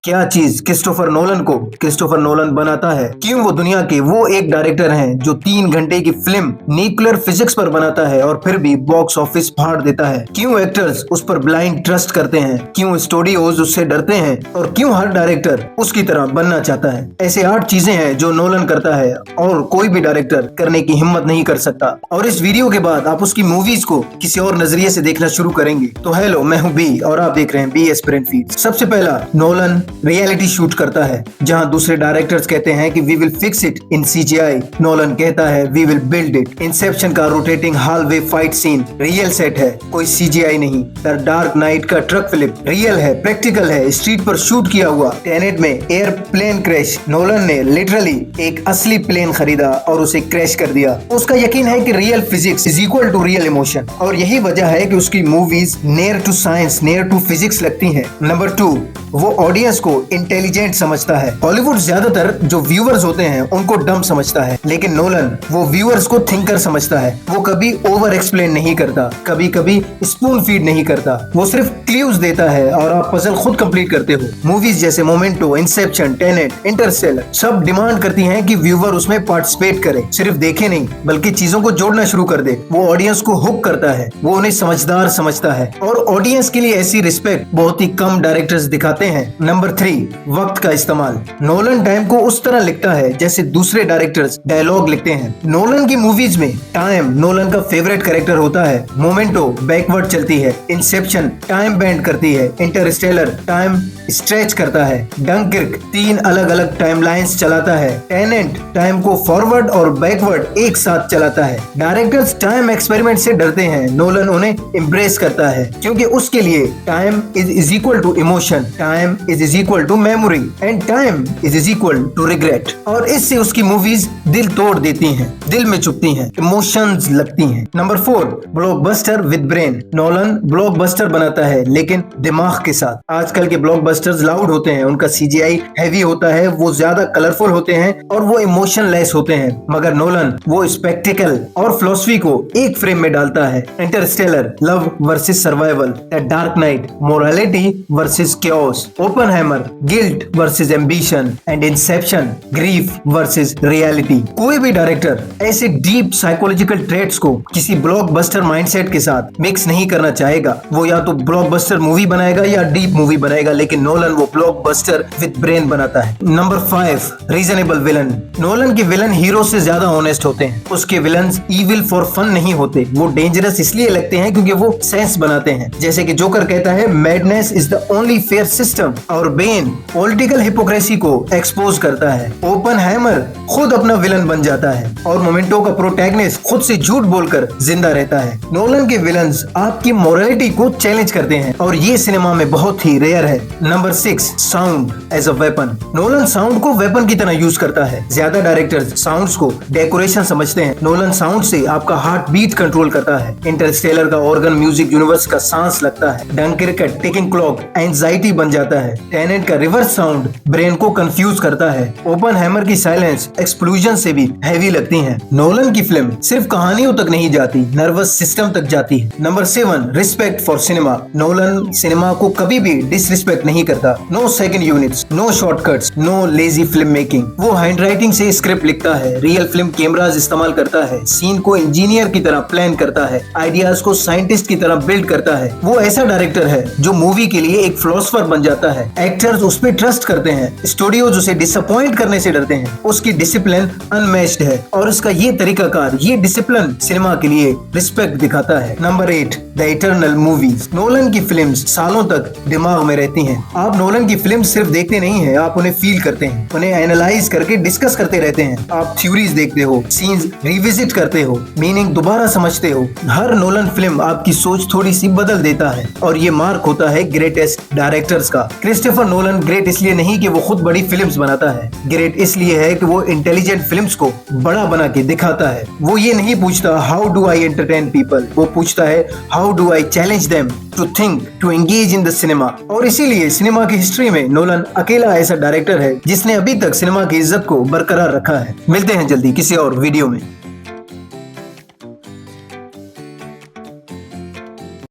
क्या चीज Christopher Nolan को क्रिस्टोफर नोलन बनाता है? क्यों वो दुनिया के वो एक डायरेक्टर हैं जो 3 घंटे की फिल्म न्यूक्लियर फिजिक्स पर बनाता है और फिर भी बॉक्स ऑफिस फाड़ देता है? क्यों एक्टर्स उस पर ब्लाइंड ट्रस्ट करते हैं? क्यों स्टूडियोज उससे डरते हैं? और क्यों हर डायरेक्टर उसकी तरह बनना चाहता है? ऐसे 8 चीजें हैं जो नोलन करता है और कोई भी डायरेक्टर करने की हिम्मत नहीं कर सकता। और इस वीडियो के बाद आप उसकी मूवीज को किसी और नजरिए से देखना शुरू करेंगे। तो हेलो, मैं हूँ बी और आप देख रहे हैं बी एस्पिरेंट फीड। सबसे पहला, नोलन रियलिटी शूट करता है। जहां दूसरे डायरेक्टर्स कहते हैं कि we will fix it in CGI, Nolan कहता है we will build it. Inception का rotating hallway fight scene real set है, कोई सीजीआई नहीं। द डार्क नाइट का ट्रक फ्लिप रियल है, प्रैक्टिकल है, स्ट्रीट पर शूट किया हुआ। टेनेट में एयरप्लेन क्रैश, नोलन ने लिटरली एक असली प्लेन खरीदा और उसे क्रैश कर दिया। उसका यकीन है कि real physics is equal to real emotion, और यही वजह है कि उसकी movies near to science, near to physics लगती हैं। नंबर 2, वो ऑडियंस को इंटेलिजेंट समझता है। हॉलीवुड ज्यादातर जो व्यूअर्स होते हैं उनको डम समझता है, लेकिन नोलन वो व्यूअर्स को थिंकर समझता है। वो कभी ओवर एक्सप्लेन नहीं करता, कभी कभी स्पून फीड नहीं करता। वो सिर्फ क्लूज देता है और आप पजल खुद कंप्लीट करते हो। मूवीज जैसे मोमेंटो, इंसेप्शन, टेनेट, इंटरस्टेलर सब डिमांड करती हैं कि व्यूअर उसमें पार्टिसिपेट करे, सिर्फ देखे नहीं बल्कि चीजों को जोड़ना शुरू कर दे। वो ऑडियंस को हुक करता है, वो उन्हें समझदार समझता है, और ऑडियंस के लिए ऐसी रिस्पेक्ट बहुत ही कम डायरेक्टर्स दिखाते हैं। नंबर 3, वक्त का इस्तेमाल। नोलन टाइम को उस तरह लिखता है जैसे दूसरे डायरेक्टर्स डायलॉग लिखते हैं। नोलन की मूवीज में टाइम नोलन का फेवरेट कैरेक्टर होता है। मोमेंटो बैकवर्ड चलती है, इंसेप्शन टाइम बेंड करती है, इंटरस्टेलर टाइम स्ट्रेच करता है, डंकिर्क 3 अलग अलग टाइमलाइंस चलाता है, टेनेंट टाइम को फॉरवर्ड और बैकवर्ड एक साथ चलाता है। डायरेक्टर्स टाइम एक्सपेरिमेंट से डरते हैं, नोलन उन्हें एम्ब्रेस करता है क्योंकि उसके लिए time is equal to emotion, time is equal to memory and time is equal to regret. और इससे उसकी मूवीज दिल तोड़ देती हैं, दिल में चुभती हैं, इमोशंस लगती हैं। Number 4, blockbuster with brain. Nolan blockbuster बनाता है लेकिन दिमाग के साथ। आजकल के ब्लॉकबस्टर्स लाउड होते हैं, उनका सीजीआई हैवी होता है, वो ज्यादा कलरफुल होते हैं और वो इमोशनलेस होते हैं। मगर नोलन वो स्पेक्टिकल और फिलॉसफी को एक फ्रेम में डालता है। Interstellar love versus survival, the Dark night morality versus chaos, Oppenheimer guilt versus ambition and Inception grief versus reality. कोई भी डायरेक्टर ऐसे डीप साइकोलॉजिकल ट्रेट्स को किसी ब्लॉकबस्टर माइंडसेट के साथ मिक्स नहीं करना चाहेगा। वो या तो ब्लॉकबस्टर मूवी बनाएगा या डीप मूवी बनाएगा, लेकिन नोलन वो ब्लॉकबस्टर विद ब्रेन बनाता है। Number 5, reasonable villain. नोलन के विलन हीरो से ज्यादा ऑनेस्ट होते हैं। उसके विलन्स इविल फॉर फन नहीं होते, वो डेंजरस इसलिए लगते हैं क्योंकि वो सेंस बनाते हैं। जैसे कि जोकर कहता है madness is the only fair system, और बेन पॉलिटिकल हिपोक्रेसी को एक्सपोज करता है। ओपनहाइमर खुद अपना विलन बन जाता है और मोमेंटो का प्रोटैगनिस्ट खुद से झूठ बोलकर जिंदा रहता है। नोलन के विलन्स आपकी मोरालिटी को चैलेंज करते हैं और ये सिनेमा में बहुत ही रेयर है। Number 6, sound as a weapon. Nolan sound को वेपन की तरह यूज करता है। ज्यादा डायरेक्टर्स साउंड्स को डेकोरेशन समझते हैं, नोलन साउंड से आपका हार्ट बीट कंट्रोल करता है। इंटरस्टेलर का ऑर्गन म्यूजिक यूनिवर्स का सांस लगता है। डंकिर्क का टिकिंग क्लॉक एंजाइटी बन जाता है। टेनेंट का रिवर्स साउंड ब्रेन को कंफ्यूज करता है। ओपनहाइमर की साइलेंस एक्सप्लोजन से भी हैवी लगती हैं। नोलन की फिल्म सिर्फ कहानियों तक नहीं जाती, नर्वस सिस्टम तक जाती है। Number 7, respect for cinema. Nolan cinema को कभी भी डिसरिस्पेक्ट नहीं करता। No second units, no shortcuts, no lazy film making. वो हैंडराइटिंग से स्क्रिप्ट लिखता है, रियल फिल्म कैमरास इस्तेमाल करता है, सीन को इंजीनियर की तरह प्लान करता है, आइडियाज को साइंटिस्ट की तरह बिल्ड करता है। वो ऐसा डायरेक्टर है जो मूवी के लिए एक फिलोसोफर बन जाता है। एक्टर्स उस पे ट्रस्ट करते हैं, स्टूडियोज उसे डिसअपॉइंट करने से डरते हैं। उसकी डिसिप्लिन अनमैच्ड है और उसका ये तरीकाकार, ये डिसिप्लिन सिनेमा के लिए रिस्पेक्ट दिखाता है। Number 8, the eternal movies. Nolan की फिल्म्स सालों तक दिमाग में रहती हैं। आप नोलन की फिल्म सिर्फ देखते नहीं हैं, आप उन्हें फील करते हैं, उन्हें एनालाइज करके डिस्कस करते रहते हैं। आप थ्योरीज देखते हो, सीन्स रिविजिट करते हो, मीनिंग दोबारा समझते हो। हर नोलन फिल्म आपकी सोच थोड़ी सी बदल देता है और ये मार्क होता है ग्रेटेस्ट डायरेक्टर्स का। क्रिस्टोफर नोलन ग्रेट इसलिए नहीं कि वो खुद बड़ी फिल्म्स बनाता है, ग्रेट इसलिए है कि वो इंटेलिजेंट फिल्म्स को बड़ा बना के दिखाता है। वो ये नहीं पूछता how do I entertain people, वो पूछता है how do I challenge them to think, to engage in the cinema. और इसीलिए सिनेमा की हिस्ट्री में नोलन अकेला ऐसा डायरेक्टर है जिसने अभी तक सिनेमा की इज्जत को बरकरार रखा है। मिलते हैं जल्दी किसी और वीडियो में।